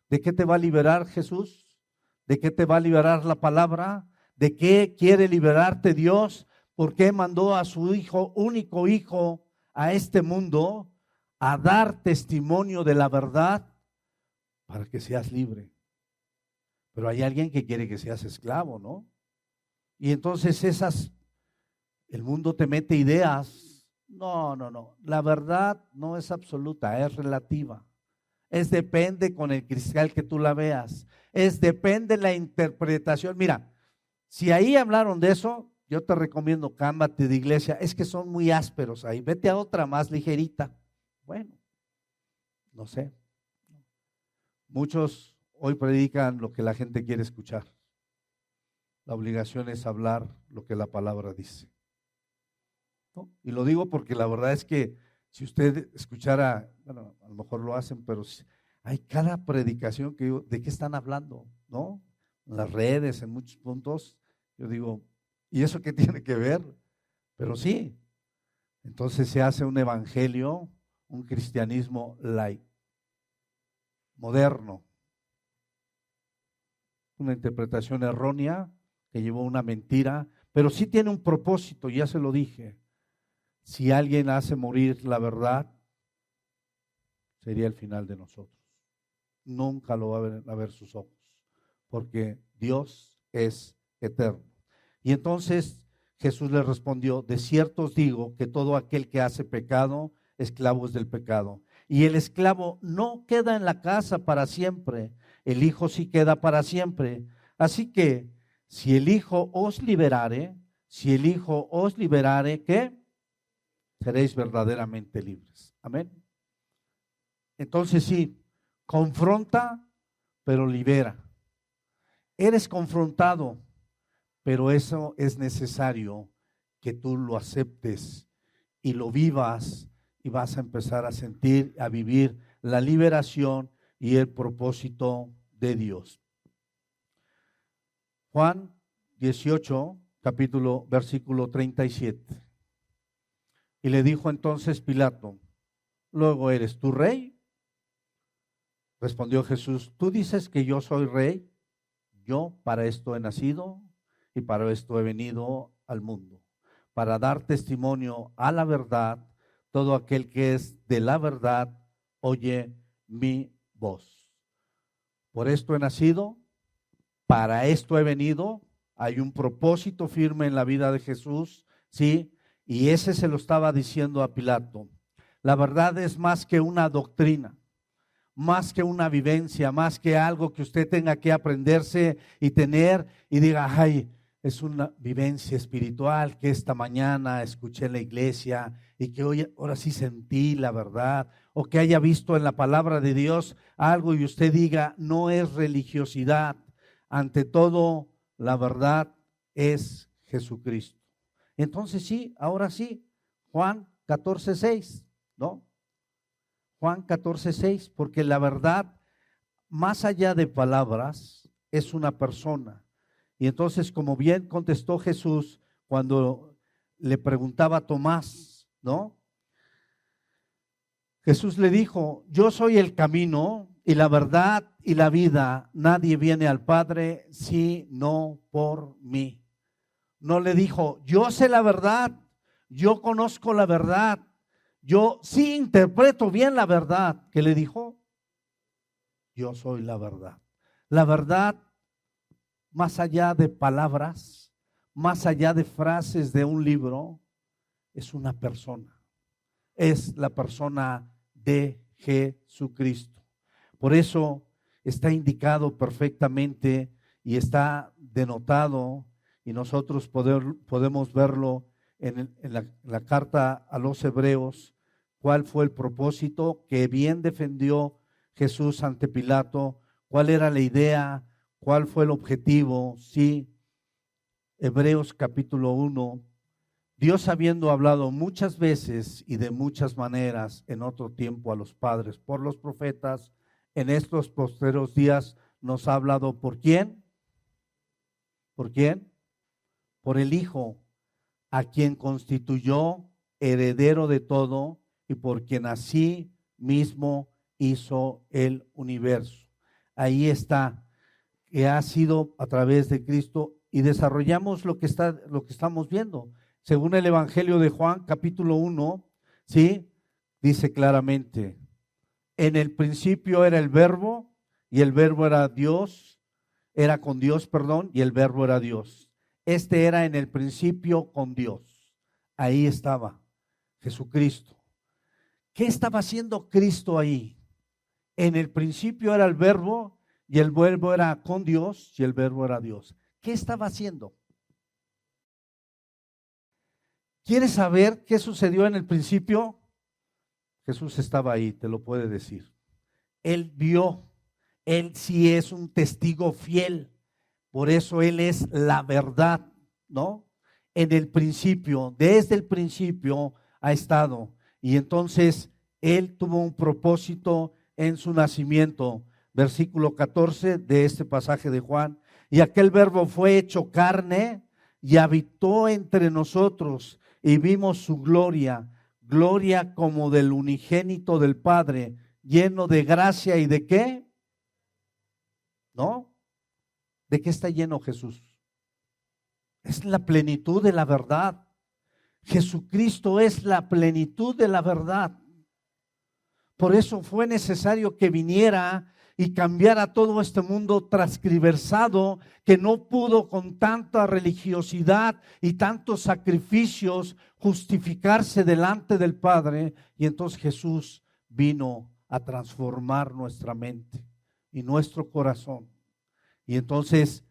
¿De qué te va a liberar Jesús? ¿De qué te va a liberar la palabra? ¿De qué quiere liberarte Dios? ¿Por qué mandó a su hijo, único hijo, a este mundo a dar testimonio de la verdad? Para que seas libre. Pero hay alguien que quiere que seas esclavo, ¿no? Y entonces el mundo te mete ideas. No. La verdad no es absoluta, es relativa. Es depende con el cristal que tú la veas. Es depende la interpretación. Mira, si ahí hablaron de eso, yo te recomiendo, cámbate de iglesia. Es que son muy ásperos ahí. Vete a otra más ligerita. Bueno, no sé. Muchos hoy predican lo que la gente quiere escuchar. La obligación es hablar lo que la palabra dice, ¿no? Y lo digo porque la verdad es que si usted escuchara, bueno, a lo mejor lo hacen, pero hay cada predicación que ¿de qué están hablando? ¿No? En las redes, en muchos puntos, yo digo, ¿y eso qué tiene que ver? Pero sí, entonces se hace un evangelio, un cristianismo light, moderno, una interpretación errónea que llevó una mentira, pero sí tiene un propósito, ya se lo dije. Si alguien hace morir la verdad, sería el final de nosotros. Nunca lo va a ver sus ojos, porque Dios es eterno. Y entonces Jesús le respondió, de cierto os digo que todo aquel que hace pecado, esclavo es del pecado. Y el esclavo no queda en la casa para siempre, el Hijo sí queda para siempre. Así que si el Hijo os liberare, ¿qué? Seréis verdaderamente libres. Amén. Entonces sí, confronta, pero libera. Eres confrontado, pero eso es necesario que tú lo aceptes y lo vivas y vas a empezar a sentir, a vivir la liberación y el propósito de Dios. Juan 18, versículo 37. Y le dijo entonces Pilato, ¿luego eres tú rey? Respondió Jesús, ¿tú dices que yo soy rey? Yo para esto he nacido y para esto he venido al mundo, para dar testimonio a la verdad. Todo aquel que es de la verdad oye mi voz. Por esto he nacido, para esto he venido. Hay un propósito firme en la vida de Jesús, ¿sí? Y ese se lo estaba diciendo a Pilato. La verdad es más que una doctrina, más que una vivencia, más que algo que usted tenga que aprenderse y tener y diga, ay, es una vivencia espiritual que esta mañana escuché en la iglesia y que hoy, ahora sí sentí la verdad, o que haya visto en la palabra de Dios algo y usted diga, no es religiosidad. Ante todo, la verdad es Jesucristo. Entonces sí, ahora sí, Juan 14:6, ¿no? Juan 14:6, porque la verdad, más allá de palabras, es una persona. Y entonces, como bien contestó Jesús cuando le preguntaba a Tomás, ¿no? Jesús le dijo, yo soy el camino y la verdad y la vida. Nadie viene al Padre sino por mí. No le dijo, yo sé la verdad, yo conozco la verdad, yo sí interpreto bien la verdad. ¿Qué le dijo? Yo soy la verdad. La verdad, más allá de palabras, más allá de frases de un libro, es una persona. Es la persona de Jesucristo. Por eso está indicado perfectamente y está denotado, y nosotros podemos verlo en la carta a los Hebreos, cuál fue el propósito que bien defendió Jesús ante Pilato, cuál era la idea, cuál fue el objetivo. Sí, Hebreos capítulo 1. Dios, habiendo hablado muchas veces y de muchas maneras en otro tiempo a los padres por los profetas, en estos postreros días nos ha hablado ¿por quién? ¿Por quién? Por el Hijo, a quien constituyó heredero de todo y por quien así mismo hizo el universo. Ahí está, que ha sido a través de Cristo, y desarrollamos lo que estamos viendo. Según el Evangelio de Juan, capítulo 1, ¿sí? Dice claramente, en el principio era el verbo, y el verbo era Dios, era con Dios, perdón, y el verbo era Dios. Este era en el principio con Dios. Ahí estaba Jesucristo. ¿Qué estaba haciendo Cristo ahí? En el principio era el verbo, y el verbo era con Dios, y el verbo era Dios. ¿Qué estaba haciendo? ¿Quieres saber qué sucedió en el principio? Jesús estaba ahí, te lo puede decir. Él vio, él sí es un testigo fiel, por eso él es la verdad, ¿no? En el principio, desde el principio ha estado, y entonces él tuvo un propósito en su nacimiento. Versículo 14 de este pasaje de Juan, y aquel verbo fue hecho carne y habitó entre nosotros, y vimos su gloria, gloria como del unigénito del Padre, lleno de gracia y de ¿qué? ¿No? ¿De qué está lleno Jesús? Es la plenitud de la verdad. Jesucristo es la plenitud de la verdad. Por eso fue necesario que viniera y cambiara todo este mundo transgiversado, que no pudo con tanta religiosidad y tantos sacrificios justificarse delante del Padre. Y entonces Jesús vino a transformar nuestra mente y nuestro corazón. Y entonces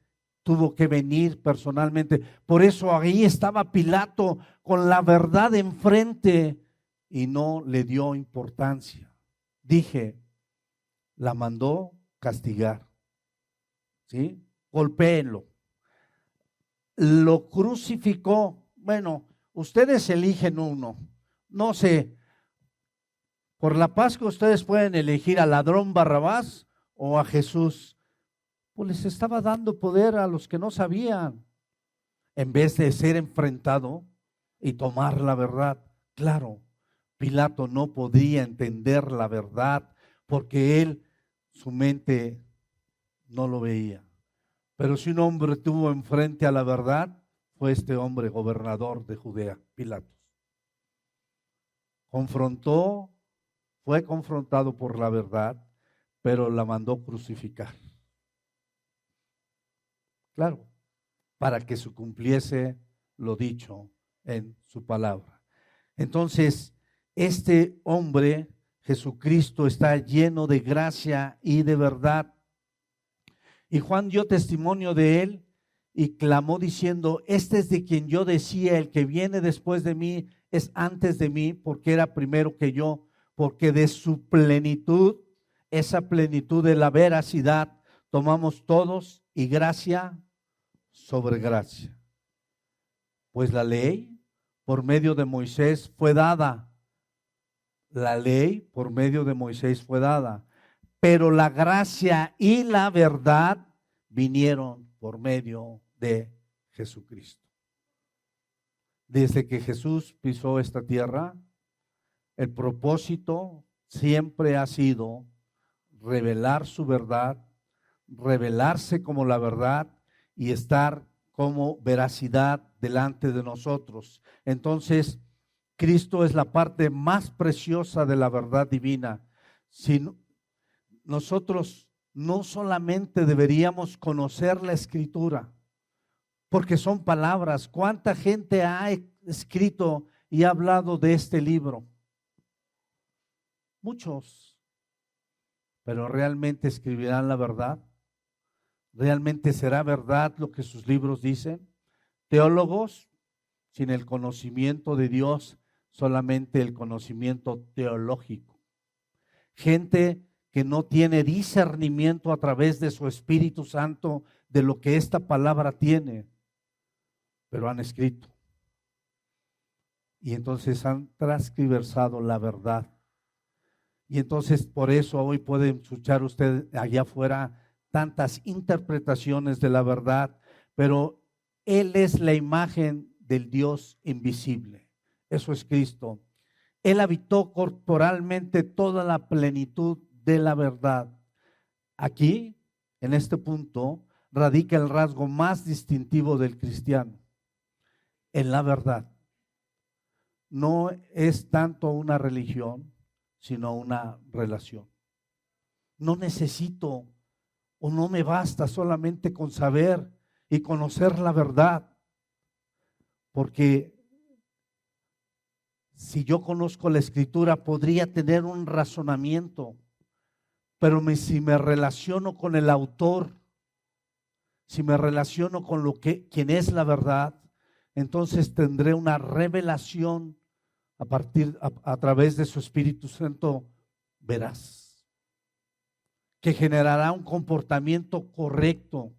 tuvo que venir personalmente. Por eso ahí estaba Pilato con la verdad enfrente y no le dio importancia. Dije, la mandó castigar, ¿sí? Golpéenlo. Lo crucificó. Bueno, ustedes eligen uno. No sé, por la Pascua ustedes pueden elegir al ladrón Barrabás o a Jesús. Pues les estaba dando poder a los que no sabían, en vez de ser enfrentado y tomar la verdad. Claro, Pilato no podía entender la verdad porque él, su mente no lo veía. Pero si un hombre tuvo enfrente a la verdad, fue este hombre gobernador de Judea, Pilatos. Fue confrontado por la verdad, pero la mandó crucificar. Claro, para que se cumpliese lo dicho en su palabra. Entonces, este hombre, Jesucristo, está lleno de gracia y de verdad. Y Juan dio testimonio de él y clamó diciendo, este es de quien yo decía, el que viene después de mí es antes de mí, porque era primero que yo, porque de su plenitud, esa plenitud de la veracidad, tomamos todos y gracia sobre gracia. Pues la ley por medio de Moisés fue dada La ley por medio de Moisés fue dada, pero la gracia y la verdad vinieron por medio de Jesucristo. Desde que Jesús pisó esta tierra, el propósito siempre ha sido revelar su verdad, revelarse como la verdad y estar como veracidad delante de nosotros. Entonces, Cristo es la parte más preciosa de la verdad divina. Si nosotros no solamente deberíamos conocer la Escritura, porque son palabras. ¿Cuánta gente ha escrito y ha hablado de este libro? Muchos. Pero ¿realmente escribirán la verdad? ¿Realmente será verdad lo que sus libros dicen? Teólogos sin el conocimiento de Dios, solamente el conocimiento teológico. Gente que no tiene discernimiento a través de su Espíritu Santo de lo que esta palabra tiene, pero han escrito. Y entonces han transcriversado la verdad. Y entonces por eso hoy pueden escuchar usted allá afuera tantas interpretaciones de la verdad, pero Él es la imagen del Dios invisible. Eso es Cristo. Él habitó corporalmente toda la plenitud de la verdad. Aquí, en este punto, radica el rasgo más distintivo del cristiano, en la verdad. No es tanto una religión, sino una relación. No necesito o no me basta solamente con saber y conocer la verdad, porque si yo conozco la Escritura podría tener un razonamiento, pero si me relaciono con el autor, si me relaciono con quien es la verdad, entonces tendré una revelación a través de su Espíritu Santo veraz, que generará un comportamiento correcto.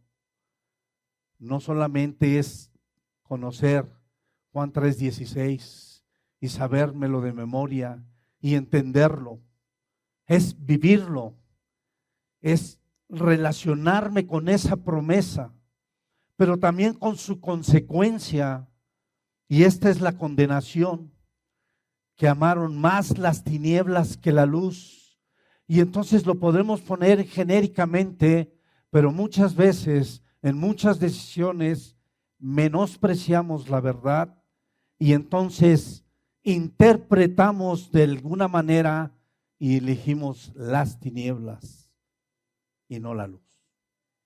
No solamente es conocer Juan 3:16 y sabérmelo de memoria y entenderlo, es vivirlo, es relacionarme con esa promesa, pero también con su consecuencia, y esta es la condenación, que amaron más las tinieblas que la luz. Y entonces lo podemos poner genéricamente, pero muchas veces, en muchas decisiones, menospreciamos la verdad y entonces interpretamos de alguna manera y elegimos las tinieblas y no la luz.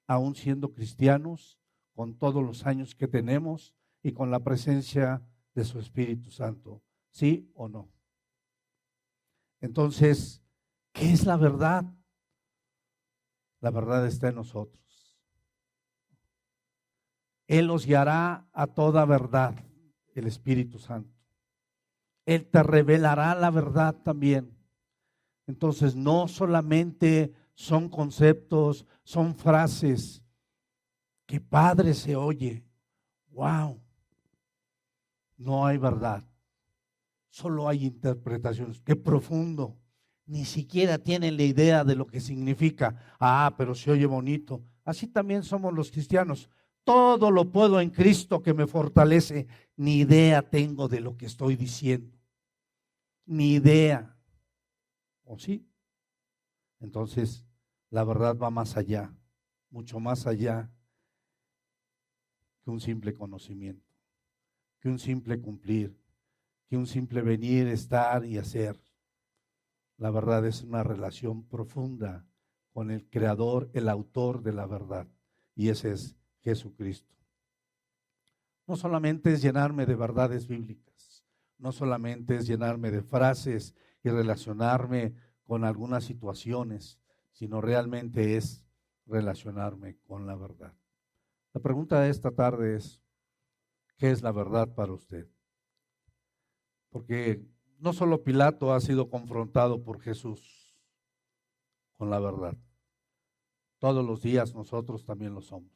Aún siendo cristianos, con todos los años que tenemos y con la presencia de su Espíritu Santo. ¿Sí o no? Entonces, ¿qué es la verdad? La verdad está en nosotros. Él os guiará a toda verdad, el Espíritu Santo. Él te revelará la verdad también. Entonces, no solamente son conceptos, son frases. ¡Qué padre se oye! ¡Wow! No hay verdad. Solo hay interpretaciones. ¡Qué profundo! Ni siquiera tienen la idea de lo que significa. Ah, pero se oye bonito. Así también somos los cristianos. Todo lo puedo en Cristo que me fortalece. Ni idea tengo de lo que estoy diciendo. Ni idea. ¿O sí? Entonces, la verdad va más allá, mucho más allá que un simple conocimiento, que un simple cumplir, que un simple venir, estar y hacer. La verdad es una relación profunda con el creador, el autor de la verdad, y ese es Jesucristo. No solamente es llenarme de verdades bíblicas, no solamente es llenarme de frases y relacionarme con algunas situaciones, sino realmente es relacionarme con la verdad. La pregunta de esta tarde es, ¿qué es la verdad para usted? Porque no solo Pilato ha sido confrontado por Jesús con la verdad. Todos los días nosotros también lo somos.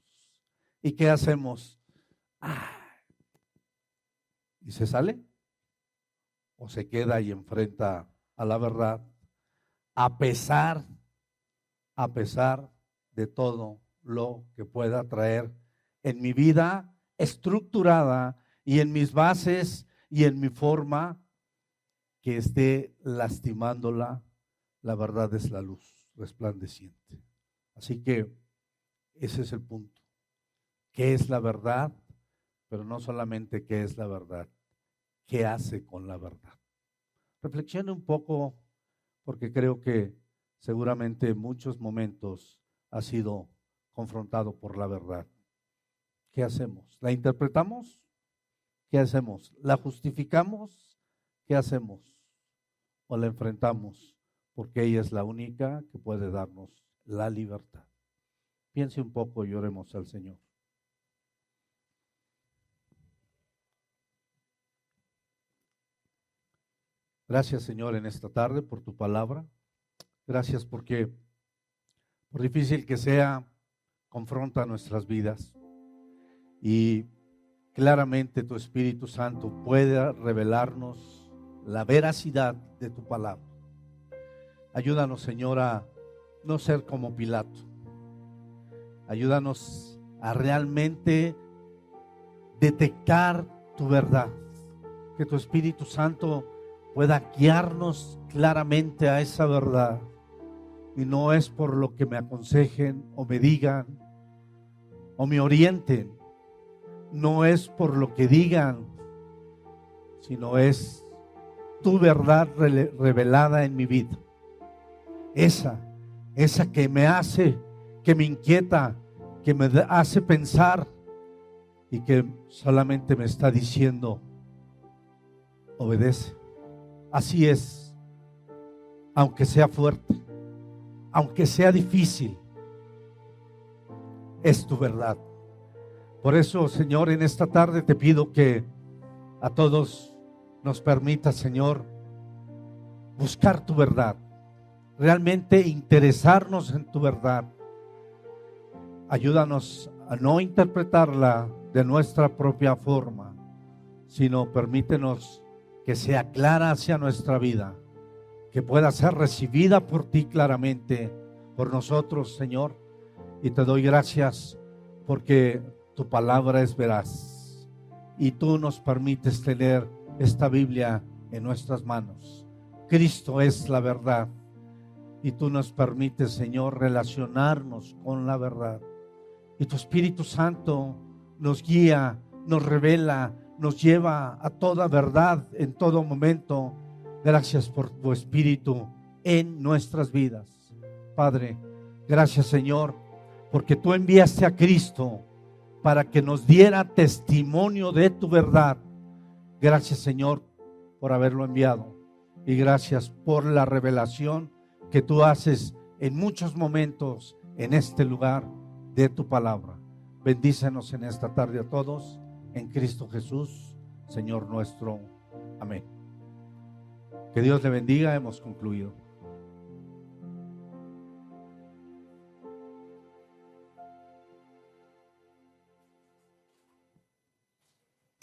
¿Y qué hacemos? ¿Y se sale? ¿O se queda y enfrenta a la verdad, a pesar de todo lo que pueda traer en mi vida estructurada y en mis bases y en mi forma que esté lastimándola. La verdad es la luz resplandeciente. Así que ese es el punto. ¿Qué es la verdad? Pero no solamente qué es la verdad, ¿qué hace con la verdad? Reflexione un poco, porque creo que seguramente en muchos momentos ha sido confrontado por la verdad. ¿Qué hacemos? ¿La interpretamos? ¿Qué hacemos? ¿La justificamos? ¿Qué hacemos? ¿O la enfrentamos? Porque ella es la única que puede darnos la libertad. Piense un poco y oremos al Señor. Gracias, Señor, en esta tarde por tu palabra. Gracias porque, por difícil que sea, confronta nuestras vidas. Y claramente tu Espíritu Santo puede revelarnos la veracidad de tu palabra. Ayúdanos, Señor, a no ser como Pilato. Ayúdanos a realmente detectar tu verdad. Que tu Espíritu Santo pueda guiarnos claramente a esa verdad. Y no es por lo que me aconsejen o me digan o me orienten. No es por lo que digan, sino es tu verdad revelada en mi vida. Esa que me hace, que me inquieta, que me hace pensar y que solamente me está diciendo, obedece. Así es, aunque sea fuerte, aunque sea difícil, es tu verdad. Por eso, Señor, en esta tarde te pido que a todos nos permita, Señor, buscar tu verdad, realmente interesarnos en tu verdad. Ayúdanos a no interpretarla de nuestra propia forma, sino permítenos que sea clara hacia nuestra vida, que pueda ser recibida por ti claramente, por nosotros, Señor. Y te doy gracias porque tu palabra es veraz y tú nos permites tener esta Biblia en nuestras manos. Cristo es la verdad y tú nos permites, Señor, relacionarnos con la verdad. Y tu Espíritu Santo nos guía, nos revela, nos lleva a toda verdad en todo momento. Gracias por tu Espíritu en nuestras vidas. Padre, gracias, Señor, porque tú enviaste a Cristo para que nos diera testimonio de tu verdad. Gracias, Señor, por haberlo enviado. Y gracias por la revelación que tú haces en muchos momentos en este lugar de tu palabra. Bendícenos en esta tarde a todos, en Cristo Jesús, Señor nuestro. Amén. Que Dios le bendiga. Hemos concluido.